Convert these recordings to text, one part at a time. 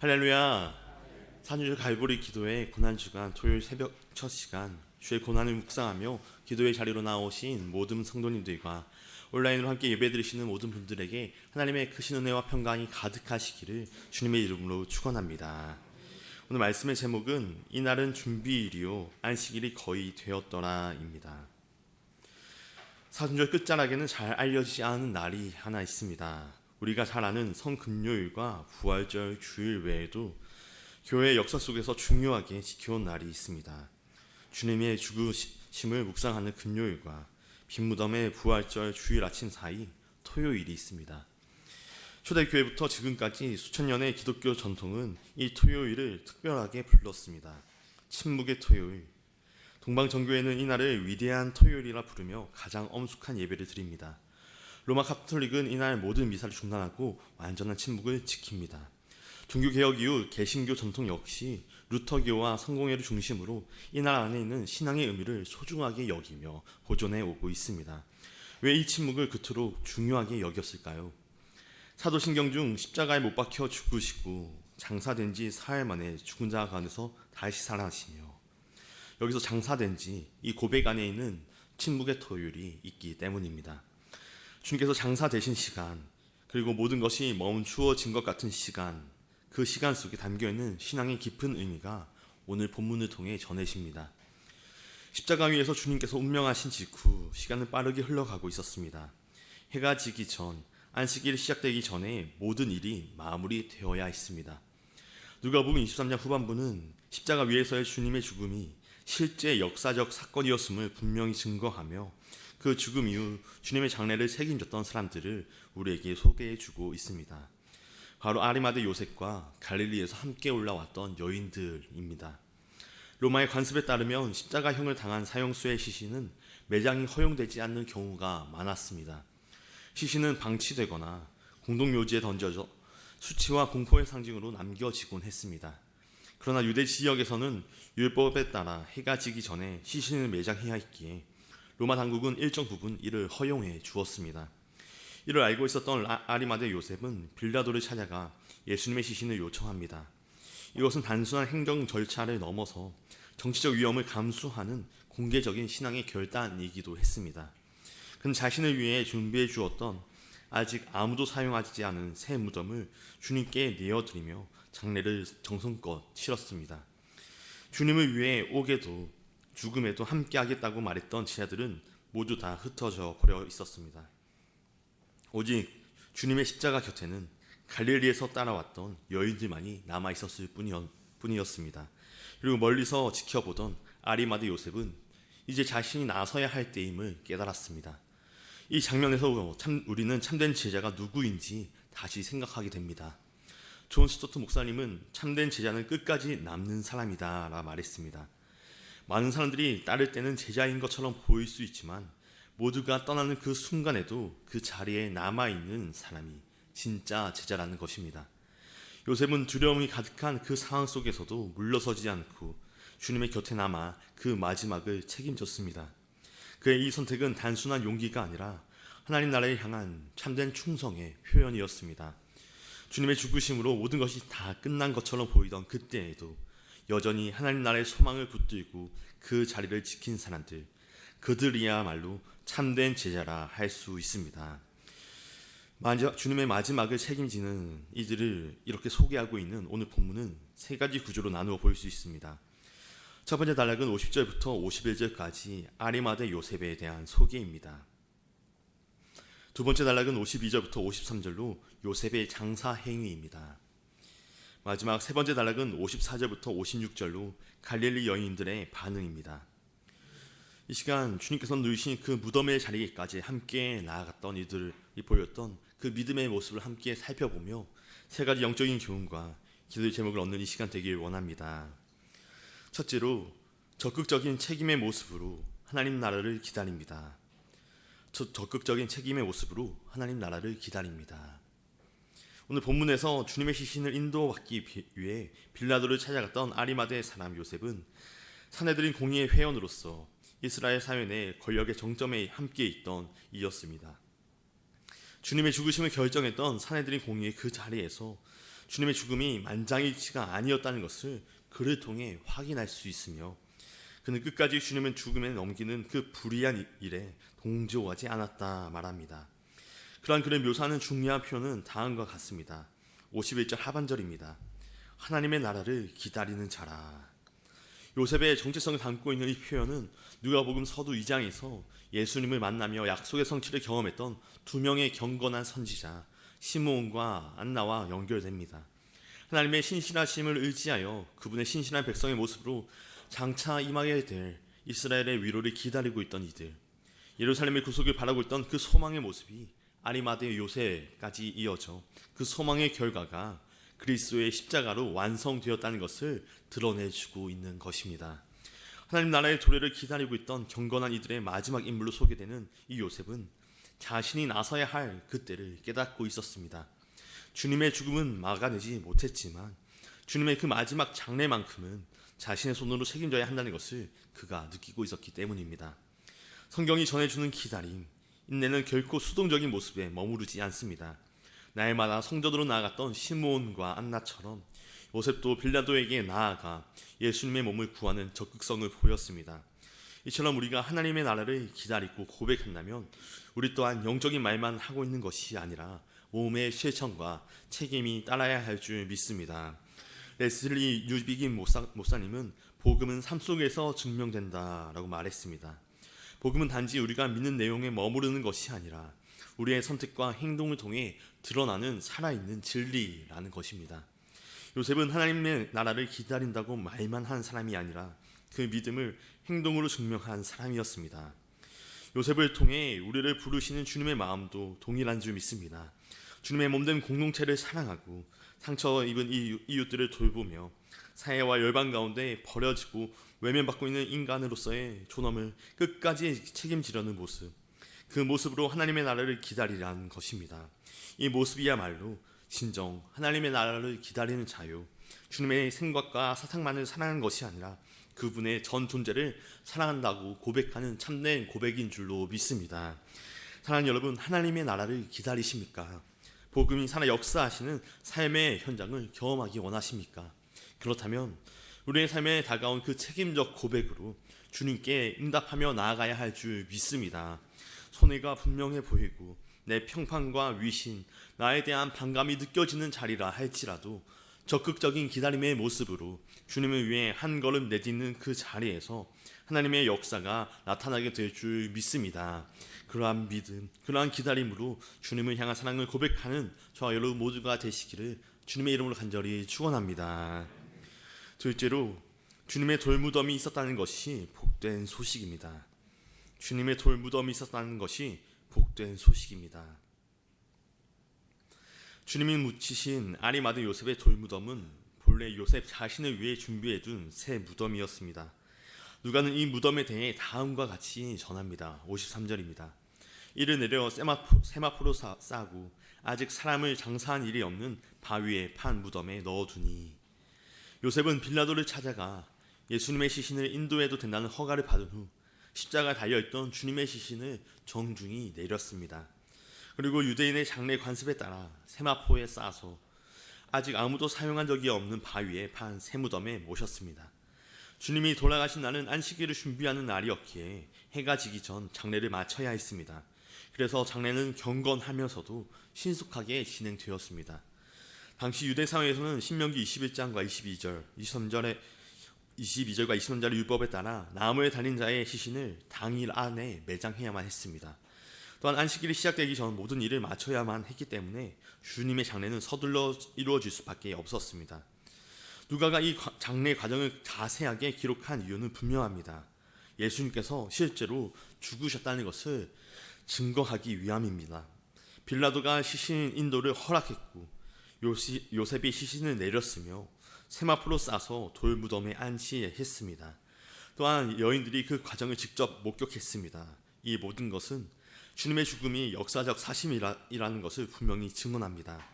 할렐루야. 산주일 갈보리 기도회 고난주간 토요일 새벽 첫 시간 주의 고난을 묵상하며 기도의 자리로 나오신 모든 성도님들과 온라인으로 함께 예배드리시는 모든 분들에게 하나님의 크신 은혜와 평강이 가득하시기를 주님의 이름으로 축원합니다. 오늘 말씀의 제목은 이날은 준비일이요 안식일이 거의 되었더라입니다. 사순절 끝자락에는 잘 알려지지 않은 날이 하나 있습니다. 우리가 잘 아는 성금요일과 부활절 주일 외에도 교회의 역사 속에서 중요하게 지켜온 날이 있습니다. 주님의 죽으심을 묵상하는 금요일과 빈무덤의 부활절 주일 아침 사이 토요일이 있습니다. 초대교회부터 지금까지 수천 년의 기독교 전통은 이 토요일을 특별하게 불렀습니다. 침묵의 토요일. 동방정교회는 이날을 위대한 토요일이라 부르며 가장 엄숙한 예배를 드립니다. 로마 카톨릭은 이날 모든 미사를 중단하고 완전한 침묵을 지킵니다. 종교개혁 이후 개신교 전통 역시 루터교와 성공회를 중심으로 이날 안에 있는 신앙의 의미를 소중하게 여기며 보존해 오고 있습니다. 왜 이 침묵을 그토록 중요하게 여겼을까요? 사도신경 중 십자가에 못 박혀 죽으시고 장사된 지 사흘 만에 죽은 자 가운데서 다시 살아나시며 여기서 장사된 지 이 고백 안에 있는 침묵의 토요일이 있기 때문입니다. 주님께서 장사되신 시간, 그리고 모든 것이 멈추어진 것 같은 시간, 그 시간 속에 담겨있는 신앙의 깊은 의미가 오늘 본문을 통해 전해집니다. 십자가 위에서 주님께서 운명하신 직후 시간은 빠르게 흘러가고 있었습니다. 해가 지기 전, 안식일이 시작되기 전에 모든 일이 마무리되어야 했습니다. 누가복음 23장 후반부는 십자가 위에서의 주님의 죽음이 실제 역사적 사건이었음을 분명히 증거하며 그 죽음 이후 주님의 장례를 책임졌던 사람들을 우리에게 소개해주고 있습니다. 바로 아리마대 요셉과 갈릴리에서 함께 올라왔던 여인들입니다. 로마의 관습에 따르면 십자가형을 당한 사형수의 시신은 매장이 허용되지 않는 경우가 많았습니다. 시신은 방치되거나 공동묘지에 던져져 수치와 공포의 상징으로 남겨지곤 했습니다. 그러나 유대 지역에서는 율법에 따라 해가 지기 전에 시신을 매장해야 했기에 로마 당국은 일정 부분 이를 허용해 주었습니다. 이를 알고 있었던 아리마대 요셉은 빌라도를 찾아가 예수님의 시신을 요청합니다. 이것은 단순한 행정 절차를 넘어서 정치적 위험을 감수하는 공개적인 신앙의 결단이기도 했습니다. 그는 자신을 위해 준비해 주었던 아직 아무도 사용하지 않은 새 무덤을 주님께 내어드리며 장례를 정성껏 치렀습니다. 주님을 위해 옥에도 죽음에도 함께 하겠다고 말했던 제자들은 모두 다 흩어져 버려 있었습니다. 오직 주님의 십자가 곁에는 갈릴리에서 따라왔던 여인들만이 남아 있었을 뿐이었습니다. 그리고 멀리서 지켜보던 아리마대 요셉은 이제 자신이 나서야 할 때임을 깨달았습니다. 이 장면에서 우리는 참된 제자가 누구인지 다시 생각하게 됩니다. 존 스토트 목사님은 참된 제자는 끝까지 남는 사람이다 라 말했습니다. 많은 사람들이 따를 때는 제자인 것처럼 보일 수 있지만 모두가 떠나는 그 순간에도 그 자리에 남아있는 사람이 진짜 제자라는 것입니다. 요셉은 두려움이 가득한 그 상황 속에서도 물러서지 않고 주님의 곁에 남아 그 마지막을 책임졌습니다. 그의 이 선택은 단순한 용기가 아니라 하나님 나라에 향한 참된 충성의 표현이었습니다. 주님의 죽으심으로 모든 것이 다 끝난 것처럼 보이던 그때에도 여전히 하나님 나라의 소망을 붙들고 그 자리를 지킨 사람들, 그들이야말로 참된 제자라 할 수 있습니다. 주님의 마지막을 책임지는 이들을 이렇게 소개하고 있는 오늘 본문은 세 가지 구조로 나누어 볼 수 있습니다. 첫 번째 단락은 50절부터 51절까지 아리마대 요셉에 대한 소개입니다. 두 번째 단락은 52절부터 53절로 요셉의 장사 행위입니다. 마지막 세 번째 단락은 54절부터 56절로 갈릴리 여인들의 반응입니다. 이 시간 주님께서 누이신 그 무덤의 자리까지 함께 나아갔던 이들이 보였던 그 믿음의 모습을 함께 살펴보며 세 가지 영적인 교훈과 기도의 제목을 얻는 이 시간 되길 원합니다. 첫째로 적극적인 책임의 모습으로 하나님 나라를 기다립니다. 적극적인 책임의 모습으로 하나님 나라를 기다립니다. 오늘 본문에서 주님의 시신을 인도받기 위해 빌라도를 찾아갔던 아리마대 사람 요셉은 사내들인 공의의 회원으로서 이스라엘 사회 내 권력의 정점에 함께 있던 이였습니다. 주님의 죽으심을 결정했던 사내들인 공의의 그 자리에서 주님의 죽음이 만장일치가 아니었다는 것을 그를 통해 확인할 수 있으며, 그는 끝까지 주님의 죽음에 넘기는 그 불의한 일에 동조하지 않았다 말합니다. 그러한 그를 묘사하는 중요한 표현은 다음과 같습니다. 51절 하반절입니다. 하나님의 나라를 기다리는 자라. 요셉의 정체성을 담고 있는 이 표현은 누가복음 서두 2장에서 예수님을 만나며 약속의 성취를 경험했던 두 명의 경건한 선지자 시므온과 안나와 연결됩니다. 하나님의 신실하심을 의지하여 그분의 신실한 백성의 모습으로 장차 임하게 될 이스라엘의 위로를 기다리고 있던 이들, 예루살렘의 구속을 바라고 있던 그 소망의 모습이 아리마대 요새까지 이어져 그 소망의 결과가 그리스도의 십자가로 완성되었다는 것을 드러내주고 있는 것입니다. 하나님 나라의 도래를 기다리고 있던 경건한 이들의 마지막 인물로 소개되는 이 요셉은 자신이 나서야 할 그때를 깨닫고 있었습니다. 주님의 죽음은 막아내지 못했지만 주님의 그 마지막 장례만큼은 자신의 손으로 책임져야 한다는 것을 그가 느끼고 있었기 때문입니다. 성경이 전해주는 기다림, 인내는 결코 수동적인 모습에 머무르지 않습니다. 날마다 성전으로 나아갔던 시므온과 안나처럼 요셉도 빌라도에게 나아가 예수님의 몸을 구하는 적극성을 보였습니다. 이처럼 우리가 하나님의 나라를 기다리고 고백한다면 우리 또한 영적인 말만 하고 있는 것이 아니라 몸의 실천과 책임이 따라야 할 줄 믿습니다. 레슬리 뉴비긴 목사님은 복음은 삶 속에서 증명된다라고 말했습니다. 복음은 단지 우리가 믿는 내용에 머무르는 것이 아니라 우리의 선택과 행동을 통해 드러나는 살아있는 진리라는 것입니다. 요셉은 하나님의 나라를 기다린다고 말만 한 사람이 아니라 그 믿음을 행동으로 증명한 사람이었습니다. 요셉을 통해 우리를 부르시는 주님의 마음도 동일한 줄 믿습니다. 주님의 몸된 공동체를 사랑하고 상처 입은 이웃들을 돌보며 사회와 열방 가운데 버려지고 외면받고 있는 인간으로서의 존엄을 끝까지 책임지려는 모습, 그 모습으로 하나님의 나라를 기다리라는 것입니다. 이 모습이야말로 진정 하나님의 나라를 기다리는 자유, 주님의 생각과 사상만을 사랑하는 것이 아니라 그분의 전 존재를 사랑한다고 고백하는 참된 고백인 줄로 믿습니다. 사랑하는 여러분, 하나님의 나라를 기다리십니까? 복음이 살아 역사하시는 삶의 현장을 경험하기 원하십니까? 그렇다면 우리의 삶에 다가온 그 책임적 고백으로 주님께 응답하며 나아가야 할 줄 믿습니다. 손해가 분명해 보이고 내 평판과 위신, 나에 대한 반감이 느껴지는 자리라 할지라도 적극적인 기다림의 모습으로 주님을 위해 한 걸음 내딛는 그 자리에서 하나님의 역사가 나타나게 될 줄 믿습니다. 그러한 믿음, 그러한 기다림으로 주님을 향한 사랑을 고백하는 저와 여러분 모두가 되시기를 주님의 이름으로 간절히 축원합니다. 둘째로, 주님의 돌무덤이 있었다는 것이 복된 소식입니다. 주님의 돌무덤이 있었다는 것이 복된 소식입니다. 주님이 묻히신 아리마대 요셉의 돌무덤은 본래 요셉 자신을 위해 준비해둔 새 무덤이었습니다. 누가는 이 무덤에 대해 다음과 같이 전합니다. 53절입니다. 이를 내려 세마포로 싸고 아직 사람을 장사한 일이 없는 바위에 판 무덤에 넣어두니. 요셉은 빌라도를 찾아가 예수님의 시신을 인도해도 된다는 허가를 받은 후 십자가 달려있던 주님의 시신을 정중히 내렸습니다. 그리고 유대인의 장례 관습에 따라 세마포에 싸서 아직 아무도 사용한 적이 없는 바위에 판 새 무덤에 모셨습니다. 주님이 돌아가신 날은 안식일을 준비하는 날이었기에 해가 지기 전 장례를 마쳐야 했습니다. 그래서 장례는 경건하면서도 신속하게 진행되었습니다. 당시 유대 사회에서는 신명기 21장과 22절과 23절의 율법에 따라 나무에 달린 자의 시신을 당일 안에 매장해야만 했습니다. 또한 안식일이 시작되기 전 모든 일을 마쳐야만 했기 때문에 주님의 장례는 서둘러 이루어질 수밖에 없었습니다. 누가가 이 장례 과정을 자세하게 기록한 이유는 분명합니다. 예수님께서 실제로 죽으셨다는 것을 증거하기 위함입니다. 빌라도가 시신 인도를 허락했고 요셉이 시신을 내렸으며 세마포로 싸서 돌무덤에 안치했습니다. 또한 여인들이 그 과정을 직접 목격했습니다. 이 모든 것은 주님의 죽음이 역사적 사실이라는 것을 분명히 증언합니다.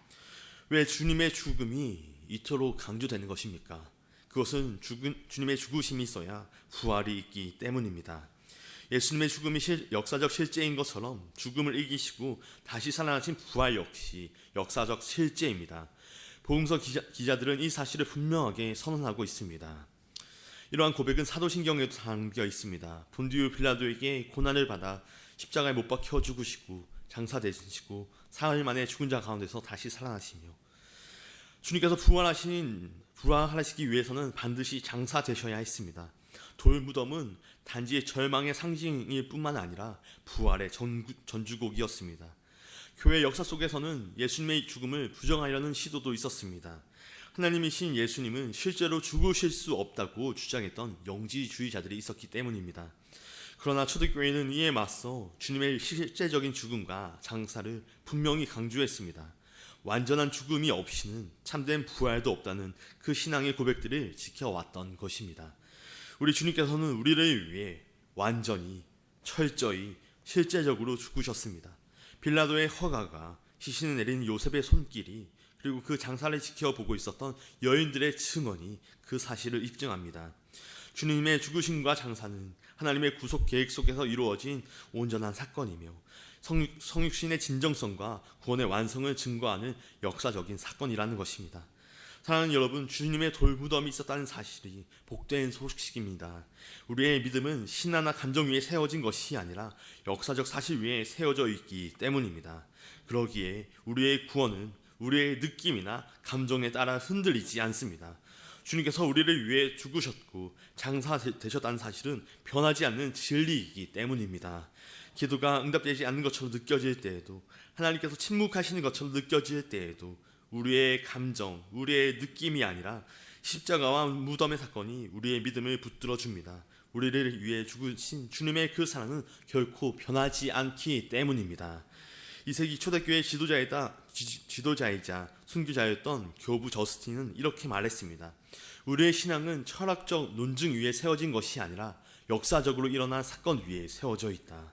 왜 주님의 죽음이 이토록 강조되는 것입니까? 그것은 주님의 죽으심이 있어야 부활이 있기 때문입니다. 예수님의 죽음이 역사적 실제인 것처럼 죽음을 이기시고 다시 살아나신 부활 역시 역사적 실제입니다. 복음서 기자들은 이 사실을 분명하게 선언하고 있습니다. 이러한 고백은 사도신경에도 담겨 있습니다. 본디오 빌라도에게 고난을 받아 십자가에 못 박혀 죽으시고 장사되시고 사흘 만에 죽은 자 가운데서 다시 살아나시며 주님께서 부활하시기 위해서는 반드시 장사되셔야 했습니다. 돌무덤은 단지 절망의 상징일 뿐만 아니라 부활의 전주곡이었습니다. 교회 역사 속에서는 예수님의 죽음을 부정하려는 시도도 있었습니다. 하나님이신 예수님은 실제로 죽으실 수 없다고 주장했던 영지주의자들이 있었기 때문입니다. 그러나 초대교회는 이에 맞서 주님의 실제적인 죽음과 장사를 분명히 강조했습니다. 완전한 죽음이 없이는 참된 부활도 없다는 그 신앙의 고백들을 지켜왔던 것입니다. 우리 주님께서는 우리를 위해 완전히, 철저히, 실제적으로 죽으셨습니다. 빌라도의 허가가, 시신을 내린 요셉의 손길이, 그리고 그 장사를 지켜보고 있었던 여인들의 증언이 그 사실을 입증합니다. 주님의 죽으심과 장사는 하나님의 구속 계획 속에서 이루어진 온전한 사건이며 성육신의 진정성과 구원의 완성을 증거하는 역사적인 사건이라는 것입니다. 사랑하는 여러분, 주님의 돌무덤이 있었다는 사실이 복된 소식입니다. 우리의 믿음은 신화나 감정 위에 세워진 것이 아니라 역사적 사실 위에 세워져 있기 때문입니다. 그러기에 우리의 구원은 우리의 느낌이나 감정에 따라 흔들리지 않습니다. 주님께서 우리를 위해 죽으셨고 장사되셨다는 사실은 변하지 않는 진리이기 때문입니다. 기도가 응답되지 않는 것처럼 느껴질 때에도, 하나님께서 침묵하시는 것처럼 느껴질 때에도 우리의 감정, 우리의 느낌이 아니라 십자가와 무덤의 사건이 우리의 믿음을 붙들어 줍니다. 우리를 위해 죽으신 주님의 그 사랑은 결코 변하지 않기 때문입니다. 2세기 초대교회 지도자이자 순교자였던 교부 저스틴은 이렇게 말했습니다. 우리의 신앙은 철학적 논증 위에 세워진 것이 아니라 역사적으로 일어난 사건 위에 세워져 있다.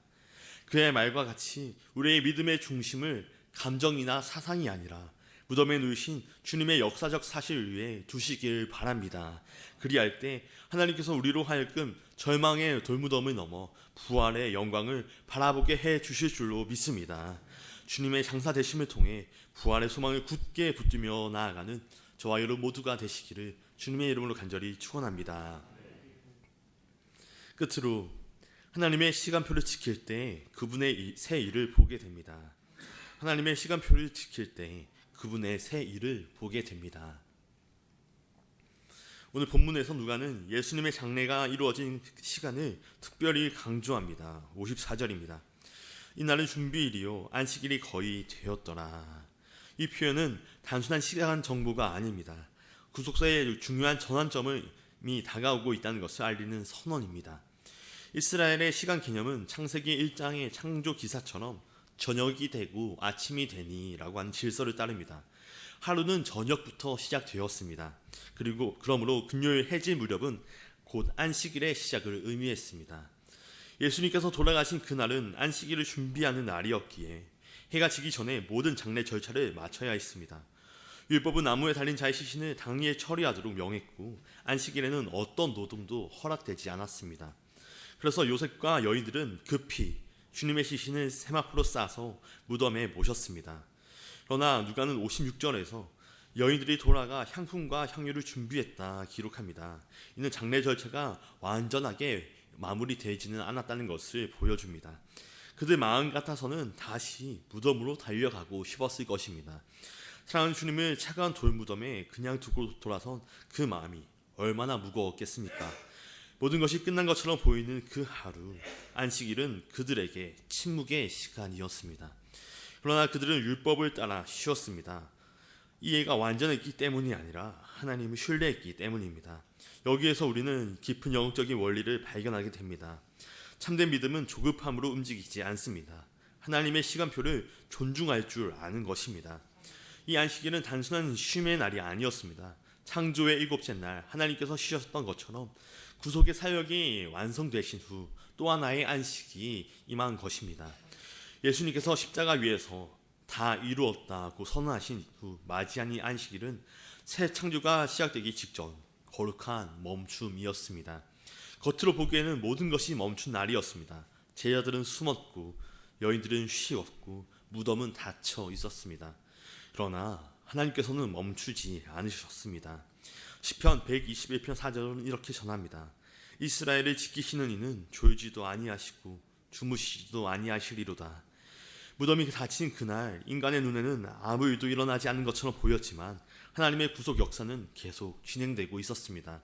그의 말과 같이 우리의 믿음의 중심을 감정이나 사상이 아니라 무덤에 누이신 주님의 역사적 사실 위에 두시길 바랍니다. 그리할 때 하나님께서 우리로 하여금 절망의 돌무덤을 넘어 부활의 영광을 바라보게 해 주실 줄로 믿습니다. 주님의 장사되심을 통해 부활의 소망을 굳게 붙들며 나아가는 저와 여러분 모두가 되시기를 주님의 이름으로 간절히 축원합니다. 끝으로 하나님의 시간표를 지킬 때 그분의 새 일을 보게 됩니다. 하나님의 시간표를 지킬 때 그분의 새 일을 보게 됩니다. 오늘 본문에서 누가는 예수님의 장례가 이루어진 시간을 특별히 강조합니다. 54절입니다. 이날은 준비일이요 안식일이 거의 되었더라. 이 표현은 단순한 시간 정보가 아닙니다. 구속사의 중요한 전환점이 다가오고 있다는 것을 알리는 선언입니다. 이스라엘의 시간 개념은 창세기 1장의 창조 기사처럼 저녁이 되고 아침이 되니 라고 하는 질서를 따릅니다. 하루는 저녁부터 시작되었습니다. 그러므로 금요일 해질 무렵은 곧 안식일의 시작을 의미했습니다. 예수님께서 돌아가신 그날은 안식일을 준비하는 날이었기에 해가 지기 전에 모든 장례 절차를 마쳐야 했습니다. 율법은 나무에 달린 자의 시신을 당일에 처리하도록 명했고 안식일에는 어떤 노동도 허락되지 않았습니다. 그래서 요셉과 여인들은 급히 주님의 시신을 세마포로 싸서 무덤에 모셨습니다. 그러나 누가는 56절에서 여인들이 돌아가 향품과 향유를 준비했다 기록합니다. 이는 장례 절차가 완전하게 마무리되지는 않았다는 것을 보여줍니다. 그들 마음 같아서는 다시 무덤으로 달려가고 싶었을 것입니다. 사랑하는 주님을 차가운 돌무덤에 그냥 두고 돌아선 그 마음이 얼마나 무거웠겠습니까? 모든 것이 끝난 것처럼 보이는 그 하루, 안식일은 그들에게 침묵의 시간이었습니다. 그러나 그들은 율법을 따라 쉬었습니다. 이해가 완전했기 때문이 아니라 하나님을 신뢰했기 때문입니다. 여기에서 우리는 깊은 영적인 원리를 발견하게 됩니다. 참된 믿음은 조급함으로 움직이지 않습니다. 하나님의 시간표를 존중할 줄 아는 것입니다. 이 안식일은 단순한 쉼의 날이 아니었습니다. 창조의 일곱째 날 하나님께서 쉬셨던 것처럼 구속의 사역이 완성되신 후 또 하나의 안식이 임한 것입니다. 예수님께서 십자가 위에서 다 이루었다고 선언하신 후 맞이한 이 안식일은 새 창조가 시작되기 직전 거룩한 멈춤이었습니다. 겉으로 보기에는 모든 것이 멈춘 날이었습니다. 제자들은 숨었고 여인들은 쉬었고 무덤은 닫혀 있었습니다. 그러나 하나님께서는 멈추지 않으셨습니다. 시편 121편 4절은 이렇게 전합니다. 이스라엘을 지키시는 이는 졸지도 아니하시고 주무시지도 아니하시리로다. 무덤이 닫힌 그날 인간의 눈에는 아무 일도 일어나지 않는 것처럼 보였지만 하나님의 구속 역사는 계속 진행되고 있었습니다.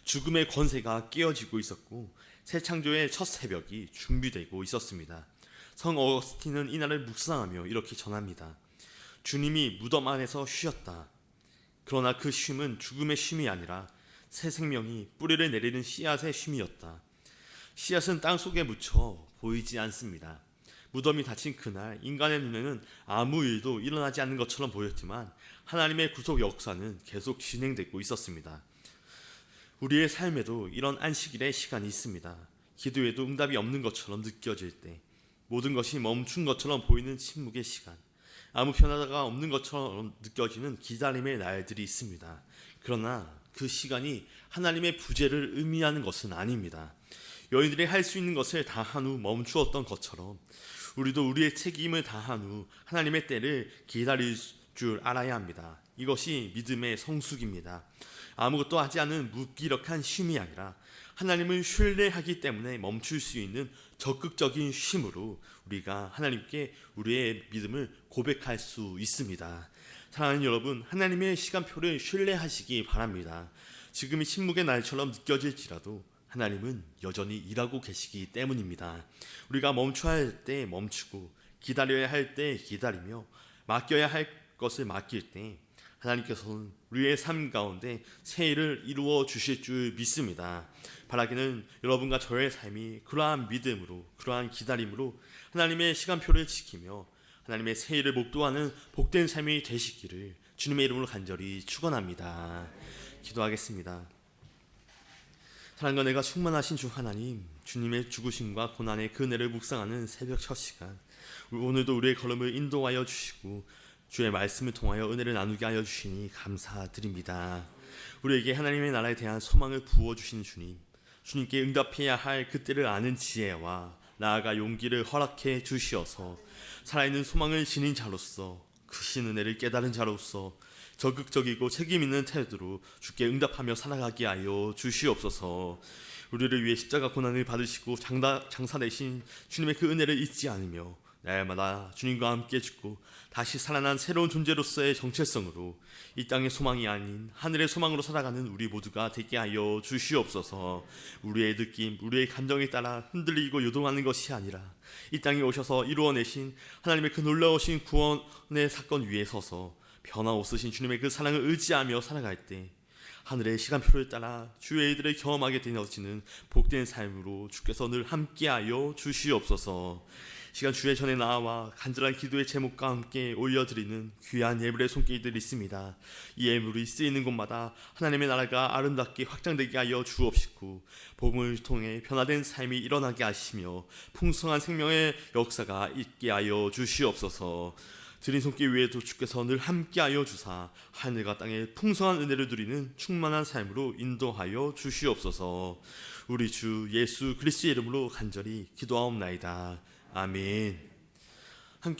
죽음의 권세가 깨어지고 있었고 새 창조의 첫 새벽이 준비되고 있었습니다. 성 어거스틴은 이날을 묵상하며 이렇게 전합니다. 주님이 무덤 안에서 쉬었다. 그러나 그 쉼은 죽음의 쉼이 아니라 새 생명이 뿌리를 내리는 씨앗의 쉼이었다. 씨앗은 땅 속에 묻혀 보이지 않습니다. 무덤이 닫힌 그날 인간의 눈에는 아무 일도 일어나지 않는 것처럼 보였지만 하나님의 구속 역사는 계속 진행되고 있었습니다. 우리의 삶에도 이런 안식일의 시간이 있습니다. 기도에도 응답이 없는 것처럼 느껴질 때, 모든 것이 멈춘 것처럼 보이는 침묵의 시간, 아무 변화가 없는 것처럼 느껴지는 기다림의 날들이 있습니다. 그러나 그 시간이 하나님의 부재를 의미하는 것은 아닙니다. 여인들이 할 수 있는 것을 다 한 후 멈추었던 것처럼 우리도 우리의 책임을 다한 후 하나님의 때를 기다릴 줄 알아야 합니다. 이것이 믿음의 성숙입니다. 아무것도 하지 않은 무기력한 쉼이 아니라 하나님을 신뢰하기 때문에 멈출 수 있는 적극적인 쉼으로 우리가 하나님께 우리의 믿음을 고백할 수 있습니다. 사랑하는 여러분, 하나님의 시간표를 신뢰하시기 바랍니다. 지금이 침묵의 날처럼 느껴질지라도 하나님은 여전히 일하고 계시기 때문입니다. 우리가 멈춰야 할 때 멈추고 기다려야 할 때 기다리며 맡겨야 할 것을 맡길 때 하나님께서는 우리의 삶 가운데 새 일을 이루어 주실 줄 믿습니다. 바라기는 여러분과 저의 삶이 그러한 믿음으로, 그러한 기다림으로 하나님의 시간표를 지키며 하나님의 새 일을 목도하는 복된 삶이 되시기를 주님의 이름으로 간절히 축원합니다. 기도하겠습니다. 사랑과 내가 충만하신 주 하나님, 주님의 죽으심과 고난의 그 은혜를 묵상하는 새벽 첫 시간, 오늘도 우리의 걸음을 인도하여 주시고 주의 말씀을 통하여 은혜를 나누게 하여 주시니 감사드립니다. 우리에게 하나님의 나라에 대한 소망을 부어주시는 주님, 주님께 응답해야 할 그때를 아는 지혜와 나아가 용기를 허락해 주시어서 살아있는 소망을 지닌 자로서 크신 은혜를 깨달은 자로서 적극적이고 책임있는 태도로 주께 응답하며 살아가게 하여 주시옵소서. 우리를 위해 십자가 고난을 받으시고 장사 되신 주님의 그 은혜를 잊지 않으며 날마다 주님과 함께 죽고 다시 살아난 새로운 존재로서의 정체성으로 이 땅의 소망이 아닌 하늘의 소망으로 살아가는 우리 모두가 되게 하여 주시옵소서. 우리의 느낌, 우리의 감정에 따라 흔들리고 요동하는 것이 아니라 이 땅에 오셔서 이루어내신 하나님의 그 놀라우신 구원의 사건 위에 서서 변화없으신 주님의 그 사랑을 의지하며 살아갈 때 하늘의 시간표를 따라 주의 일들을 경험하게 되어지는 복된 삶으로 주께서 늘 함께하여 주시옵소서. 시간 주의 전에 나와 간절한 기도의 제목과 함께 올려드리는 귀한 예물의 손길들이 있습니다. 이 예물이 쓰이는 곳마다 하나님의 나라가 아름답게 확장되게 하여 주옵시고 복음을 통해 변화된 삶이 일어나게 하시며 풍성한 생명의 역사가 있게 하여 주시옵소서. 드린 손길 위에도 주께서 늘 함께하여 주사 하늘과 땅에 풍성한 은혜를 누리는 충만한 삶으로 인도하여 주시옵소서. 우리 주 예수 그리스도의 이름으로 간절히 기도하옵나이다. 아멘. 함께